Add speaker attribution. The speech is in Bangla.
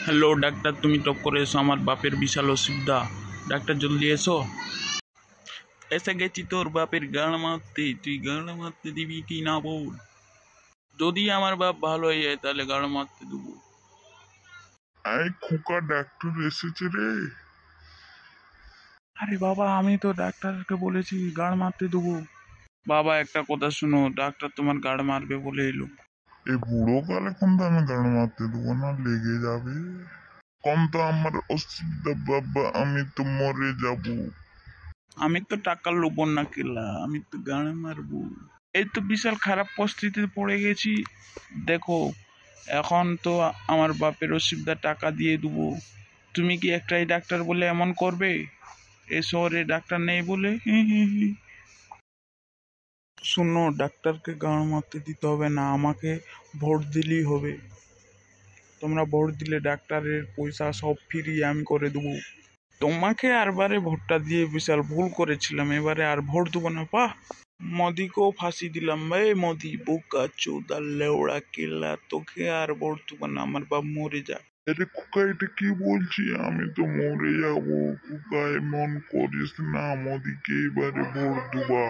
Speaker 1: হ্যালো ডাক্তার, তুমি টপ করে এসো, আমার বাপের বিশাল অসুবিধা। ডাক্তার জলদি এসো। এসে গেছি তোর বাপের গাঁড় মারতে, তুই গাঁড় মারতে দিবি কি না বল। যদি আমার বাপ ভালো হয়ে যায় তাহলে গাঁড় মারতে দেবো।
Speaker 2: আয় খোকা, ডাক্তার এসেছে রে।
Speaker 1: আরে বাবা, আমি তো ডাক্তারকে বলেছি গাঁড় মারতে দেবো। বাবা একটা কথা শুনো, ডাক্তার তোমার গাঁড় মারবে বলে এলো।
Speaker 2: এই বুড়ো কালে কোন আমি গান মারতে দেবো না, লেগে যাবে। কম তো আমার অসুবিধা বাবা, আমি তো মরে যাব।
Speaker 1: আমি তো টাকার লোভ না কেলা, আমি তো গাঁড় মারবো। এই তো বিশাল খারাপ পরিস্থিতিতে পড়ে গেছি। দেখো, এখন তো আমার বাপের অসুবিধা, টাকা দিয়ে দেবো। তুমি কি একটাই ডাক্তার বলে এমন করবে? এ শহরে ডাক্তার নেই বলে? হি হি হি। শোনো, ডাক্তারকে গাঁড় মারতে দিতে হবে না, আমাকে ভোট দিলেই হবে। তোমরা ভোট দিলে ডাক্তারের পয়সা সব ফিরিয়ে আমি করে দেবো। তোমাকে আরবারে ভোটটা দিয়ে বিশাল ভুল করেছিলাম, এবারে আর ভোট দেবো না। বাহ, মোদিকেও ফাঁসি দিলাম। মোদি বোকা চোদা লেওড়া কেল্লা, তোকে আর ভোট দেবো না, আমার বাপ মরে যা।
Speaker 2: আরে খোকা, এটা কি বলছি? আমি তো মরে যাব। খোকা, এমন করিস না, মোদিকে এবারে ভোট দুবা।